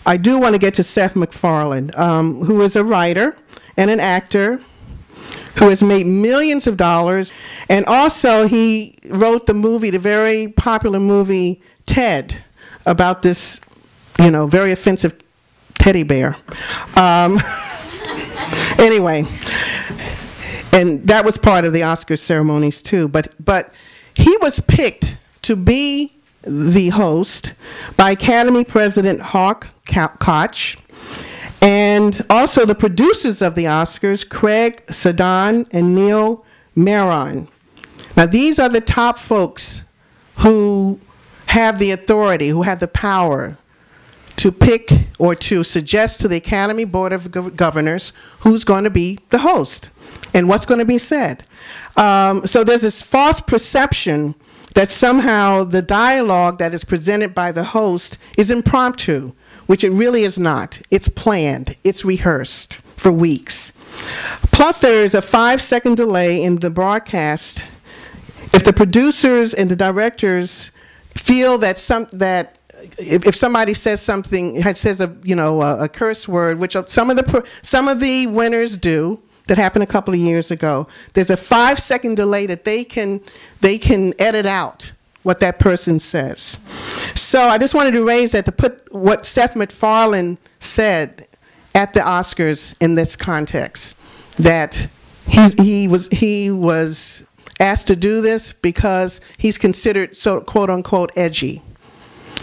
I do want to get to Seth McFarland, who is a writer and an actor who has made millions of dollars. And also he wrote the movie, the very popular movie Ted, about this, you know, very offensive teddy bear. Anyway, and that was part of the Oscar ceremonies too. But he was picked to be the host by Academy President Hawk Koch, and also the producers of the Oscars, Craig Sadan and Neil Maron. Now these are the top folks who have the authority, who have the power to pick or to suggest to the Academy Board of Governors who's going to be the host and what's going to be said. So there's this false perception that somehow the dialogue that is presented by the host is impromptu, which it really is not. It's planned. It's rehearsed for weeks. Plus, there is a 5-second delay in the broadcast if the producers and the directors feel that if somebody says something, says a curse word, which some of the winners do. That happened a couple of years ago. There's a 5-second delay that they can edit out what that person says. So I just wanted to raise that to put what Seth McFarland said at the Oscars in this context, that he was asked to do this because he's considered so quote unquote edgy.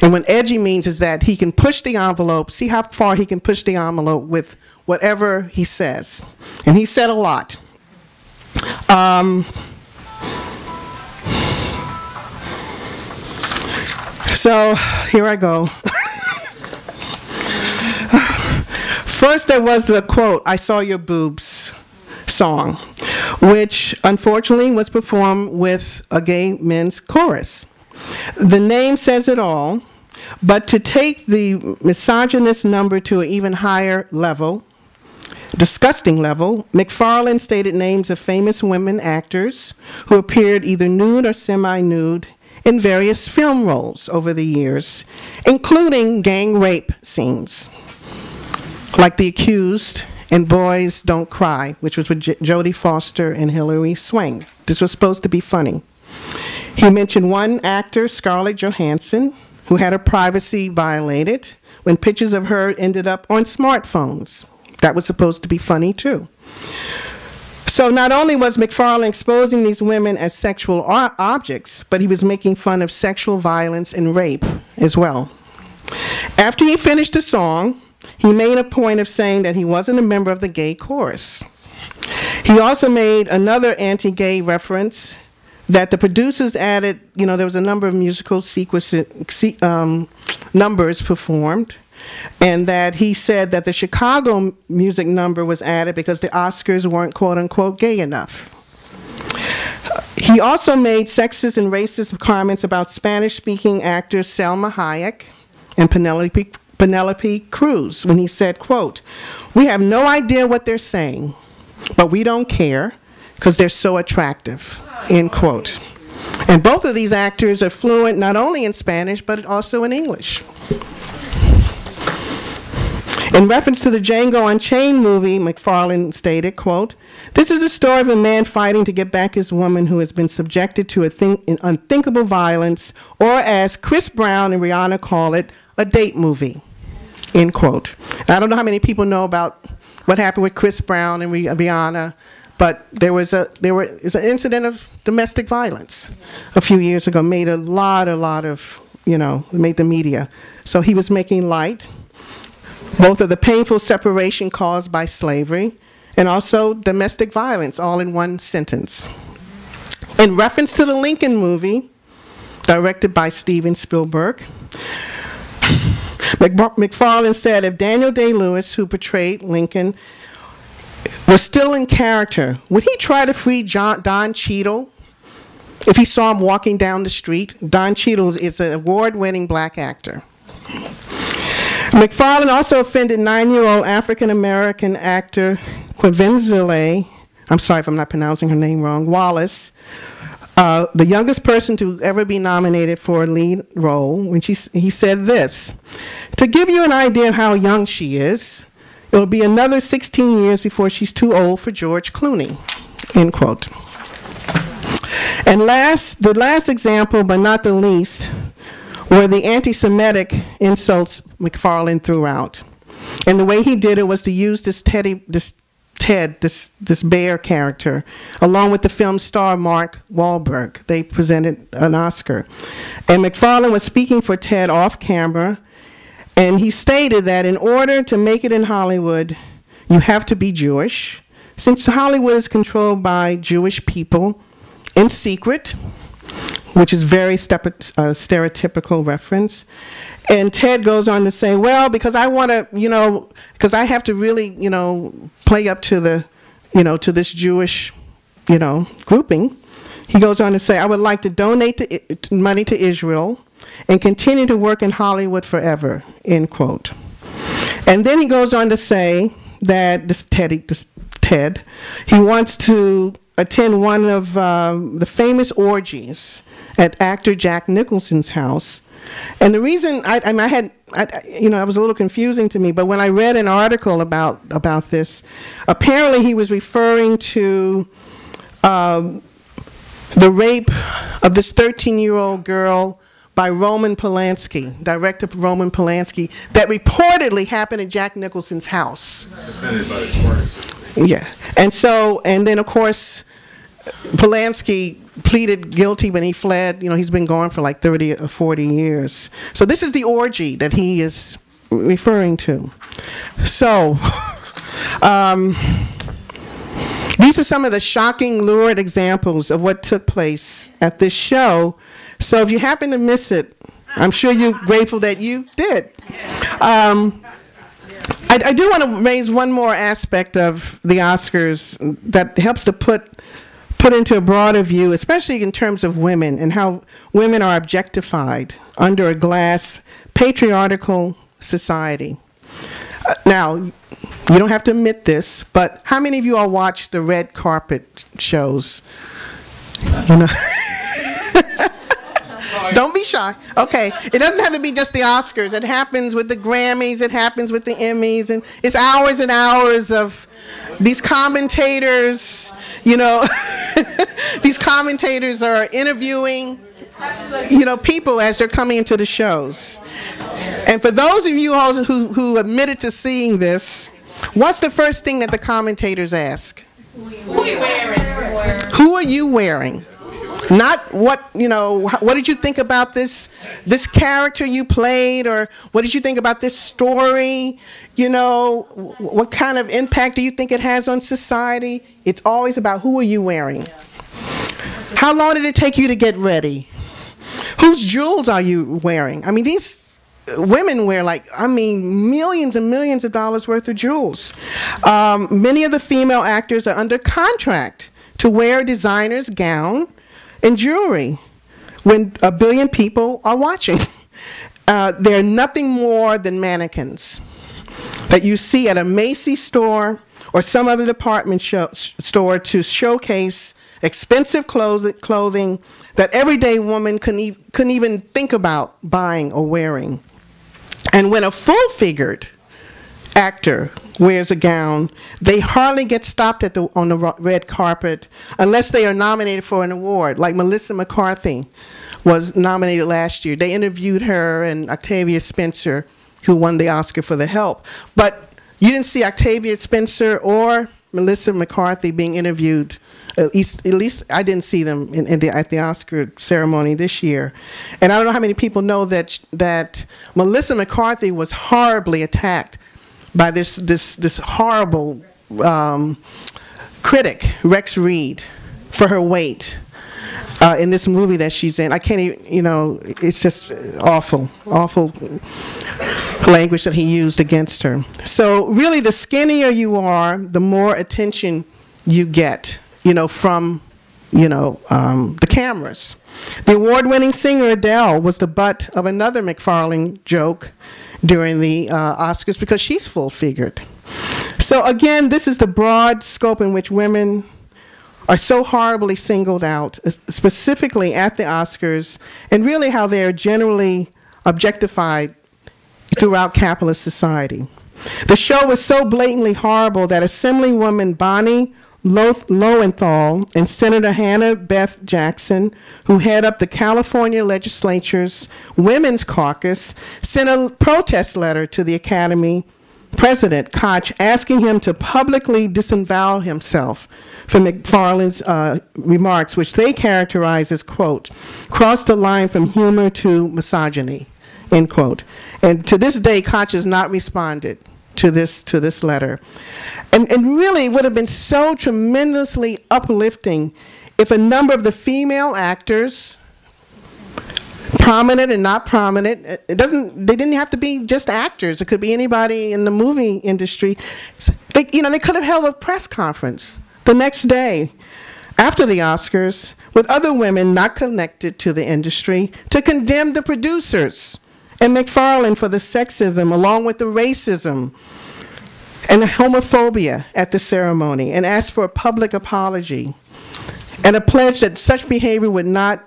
And what edgy means is that he can push the envelope, see how far he can push the envelope with whatever he says. And he said a lot. So here I go. First there was the quote, "I saw your boobs" song, which unfortunately was performed with a gay men's chorus. The name says it all, but to take the misogynist number to an even higher level, disgusting level, McFarland stated names of famous women actors who appeared either nude or semi-nude in various film roles over the years, including gang rape scenes, like The Accused and Boys Don't Cry, which was with Jodie Foster and Hilary Swank. This was supposed to be funny. He mentioned one actor, Scarlett Johansson, who had her privacy violated when pictures of her ended up on smartphones. That was supposed to be funny too. So not only was McFarland exposing these women as sexual objects, but he was making fun of sexual violence and rape as well. After he finished the song, he made a point of saying that he wasn't a member of the gay chorus. He also made another anti-gay reference that the producers added, there was a number of musical numbers performed, and that he said that the Chicago music number was added because the Oscars weren't quote-unquote gay enough. He also made sexist and racist comments about Spanish-speaking actors Selma Hayek and Penelope Cruz when he said, quote, "We have no idea what they're saying, but we don't care because they're so attractive," end quote. And both of these actors are fluent not only in Spanish, but also in English. In reference to the Django Unchained movie, McFarland stated, quote, "This is a story of a man fighting to get back his woman who has been subjected to unthinkable violence, or as Chris Brown and Rihanna call it, a date movie," end quote. I don't know how many people know about what happened with Chris Brown and Rihanna, but there was an incident of domestic violence a few years ago, made a lot of, made the media. So he was making light both of the painful separation caused by slavery and also domestic violence, all in one sentence. In reference to the Lincoln movie, directed by Steven Spielberg, McFarland said if Daniel Day-Lewis, who portrayed Lincoln, was still in character, would he try to free Don Cheadle if he saw him walking down the street? Don Cheadle is an award-winning black actor. McFarland also offended 9-year-old African-American actor Quinvenzile, I'm sorry if I'm not pronouncing her name wrong, Wallace, the youngest person to ever be nominated for a lead role, when he said this: "To give you an idea of how young she is, it will be another 16 years before she's too old for George Clooney," end quote. And the last example, but not the least, were the anti-Semitic insults Mcfarland threw out. And the way he did it was to use this bear character, along with the film star Mark Wahlberg. They presented an Oscar. And Mcfarland was speaking for Ted off camera, and he stated that in order to make it in Hollywood, you have to be Jewish, since Hollywood is controlled by Jewish people in secret, which is very stereotypical reference. And Ted goes on to say, well, because I want to, because I have to really, play up to the, to this Jewish, grouping. He goes on to say, I would like to donate money to Israel and continue to work in Hollywood forever, end quote. And then he goes on to say that this Ted, he wants to attend one of the famous orgies at actor Jack Nicholson's house. And the reason it was a little confusing to me, but when I read an article about this, apparently he was referring to the rape of this 13-year-old girl by Roman Polanski, director Roman Polanski, that reportedly happened at Jack Nicholson's house. Defended by his partners. Yeah, and then of course, Polanski pleaded guilty when he fled. He's been gone for like 30 or 40 years. So this is the orgy that he is referring to. So these are some of the shocking, lurid examples of what took place at this show. So if you happen to miss it, I'm sure you're grateful that you did. I do want to raise one more aspect of the Oscars that helps to put into a broader view, especially in terms of women and how women are objectified under a glass, patriarchal society. Now, you don't have to admit this, but how many of you all watch the red carpet shows? Don't be shy. Okay, it doesn't have to be just the Oscars. It happens with the Grammys. It happens with the Emmys, and it's hours and hours of these commentators. These commentators are interviewing, people as they're coming into the shows. And for those of you who admitted to seeing this, what's the first thing that the commentators ask? Who are you wearing? Who are you wearing? Not what did you think about this character you played, or what did you think about this story? What kind of impact do you think it has on society? It's always about who are you wearing? How long did it take you to get ready? Whose jewels are you wearing? I mean, these women wear millions and millions of dollars worth of jewels. Many of the female actors are under contract to wear a designer's gown and jewelry when a billion people are watching. They're nothing more than mannequins that you see at a Macy's store or some other department store to showcase expensive clothing that everyday woman couldn't even think about buying or wearing. And when a full-figured actor wears a gown, they hardly get stopped on the red carpet unless they are nominated for an award. Like Melissa McCarthy was nominated last year. They interviewed her and Octavia Spencer, who won the Oscar for The Help. But you didn't see Octavia Spencer or Melissa McCarthy being interviewed. At least I didn't see them at the Oscar ceremony this year. And I don't know how many people know that Melissa McCarthy was horribly attacked by this horrible critic, Rex Reed, for her weight in this movie that she's in. I can't even, it's just awful language that he used against her. So really, the skinnier you are, the more attention you get, from, the cameras. The award-winning singer Adele was the butt of another Mcfarland joke during the Oscars because she's full-figured. So again, this is the broad scope in which women are so horribly singled out, specifically at the Oscars, and really how they are generally objectified throughout capitalist society. The show was so blatantly horrible that Assemblywoman Bonnie Lowenthal and Senator Hannah Beth Jackson, who head up the California legislature's Women's Caucus, sent a protest letter to the Academy President Koch asking him to publicly disavow himself from McFarland's remarks, which they characterize as, quote, crossed the line from humor to misogyny, end quote. And to this day, Koch has not responded to this letter. And really it would have been so tremendously uplifting if a number of the female actors, prominent and not prominent, they didn't have to be just actors, it could be anybody in the movie industry. They could have held a press conference the next day after the Oscars with other women not connected to the industry to condemn the producers and McFarland for the sexism along with the racism and the homophobia at the ceremony, and ask for a public apology and a pledge that such behavior would not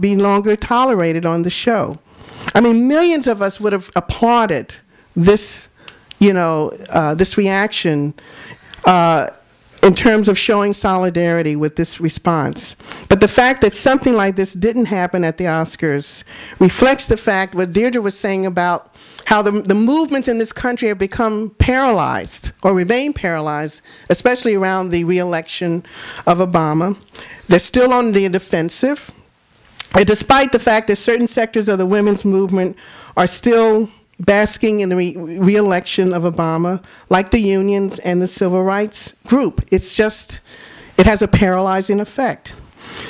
be longer tolerated on the show. I mean, millions of us would have applauded this, this reaction in terms of showing solidarity with this response. But the fact that something like this didn't happen at the Oscars reflects the fact what Deirdre was saying about how the movements in this country have become paralyzed or remain paralyzed, especially around the re-election of Obama. They're still on the defensive, and despite the fact that certain sectors of the women's movement are still basking in the re-election of Obama, like the unions and the civil rights group. It has a paralyzing effect.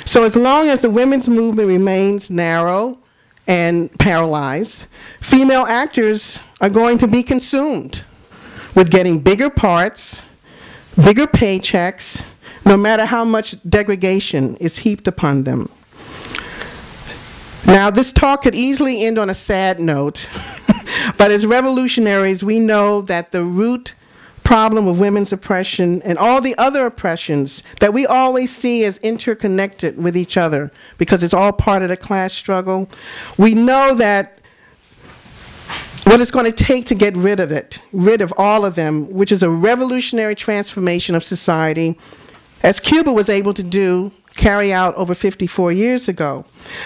So as long as the women's movement remains narrow and paralyzed, female actors are going to be consumed with getting bigger parts, bigger paychecks, no matter how much degradation is heaped upon them. Now, this talk could easily end on a sad note, but as revolutionaries, we know that the root problem of women's oppression and all the other oppressions that we always see as interconnected with each other because it's all part of the class struggle, we know that what it's going to take to get rid of all of them, which is a revolutionary transformation of society, as Cuba was able to carry out over 54 years ago.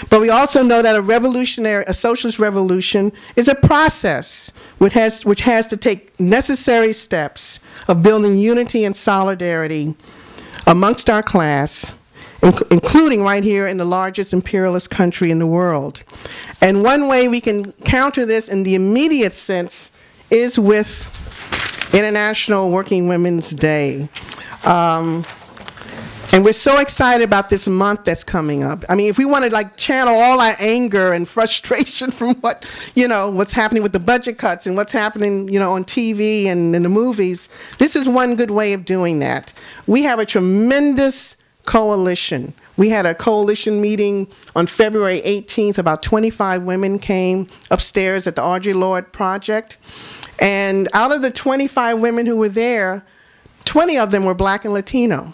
But we also know that a socialist revolution is a process which has to take necessary steps of building unity and solidarity amongst our class, including right here in the largest imperialist country in the world. And one way we can counter this in the immediate sense is with International Working Women's Day. And we're so excited about this month that's coming up. I mean, if we want to channel all our anger and frustration from what's happening with the budget cuts and what's happening, on TV and in the movies, this is one good way of doing that. We have a tremendous coalition. We had a coalition meeting on February 18th. About 25 women came upstairs at the Audre Lorde Project. And out of the 25 women who were there, 20 of them were Black and Latino.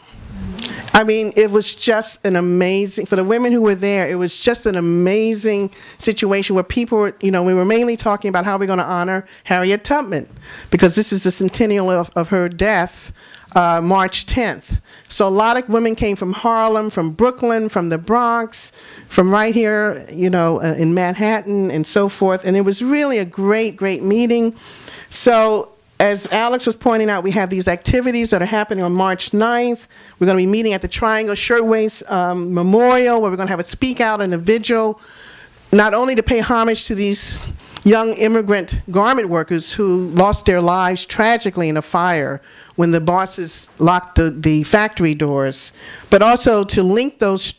I mean, it was just an amazing, for the women who were there, it was just an amazing situation where people were, we were mainly talking about how we're going to honor Harriet Tubman, because this is the centennial of her death, March 10th. So a lot of women came from Harlem, from Brooklyn, from the Bronx, from right here, in Manhattan and so forth. And it was really a great, great meeting. So as Alex was pointing out, we have these activities that are happening on March 9th. We're going to be meeting at the Triangle Shirtwaist Memorial, where we're going to have a speak out and a vigil, not only to pay homage to these young immigrant garment workers who lost their lives tragically in a fire when the bosses locked the factory doors, but also to link that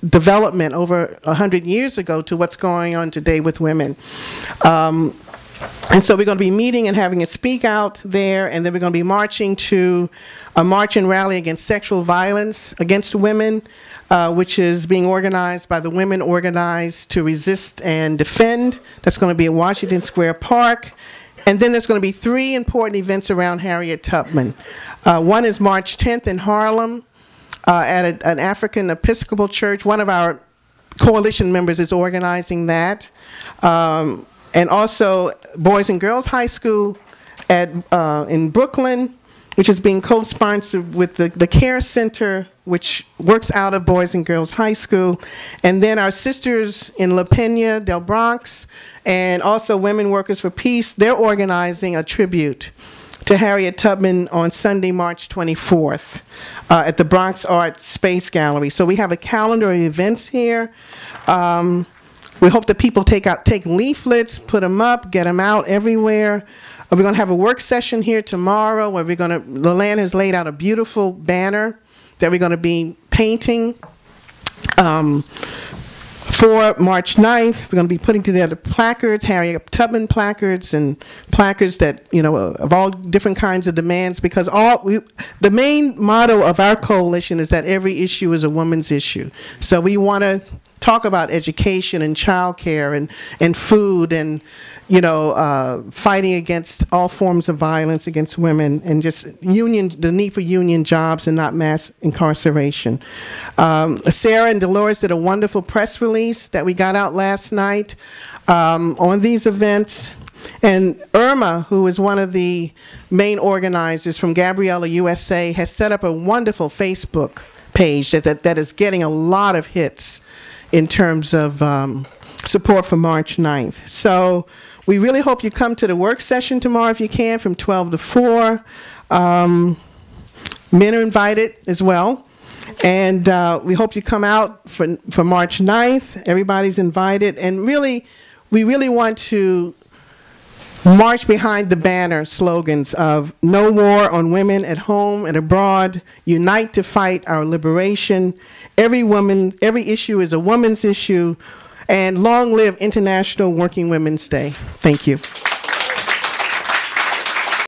development over 100 years ago to what's going on today with women. And so we're going to be meeting and having a speak out there, and then we're going to be marching to a march and rally against sexual violence against women, which is being organized by the Women Organized to Resist and Defend. That's going to be at Washington Square Park. And then there's going to be 3 important events around Harriet Tubman. One is March 10th in Harlem at an African Episcopal church. One of our coalition members is organizing that. And also Boys and Girls High School in Brooklyn, which is being co-sponsored with the Care Center, which works out of Boys and Girls High School. And then our sisters in La Pena del Bronx, and also Women Workers for Peace, they're organizing a tribute to Harriet Tubman on Sunday, March 24th at the Bronx Art Space Gallery. So we have a calendar of events here. We hope that people take leaflets, put them up, get them out everywhere. We're going to have a work session here tomorrow where Leland has laid out a beautiful banner that we're going to be painting for March 9th. We're going to be putting together placards, Harriet Tubman placards, and placards that, you know, of all different kinds of demands, because the main motto of our coalition is that every issue is a woman's issue. So we want to talk about education and childcare and food and, you know, fighting against all forms of violence against women, and just the need for union jobs and not mass incarceration. Sarah and Dolores did a wonderful press release that we got out last night on these events. And Irma, who is one of the main organizers from Gabriella USA, has set up a wonderful Facebook page that is getting a lot of hits in terms of support for March 9th. So we really hope you come to the work session tomorrow if you can, from 12 to 4. Men are invited as well. And we hope you come out for March 9th. Everybody's invited. And really, we really want to march behind the banner slogans of no war on women at home and abroad, unite to fight our liberation, every issue is a woman's issue, and long live International Working Women's Day. Thank you.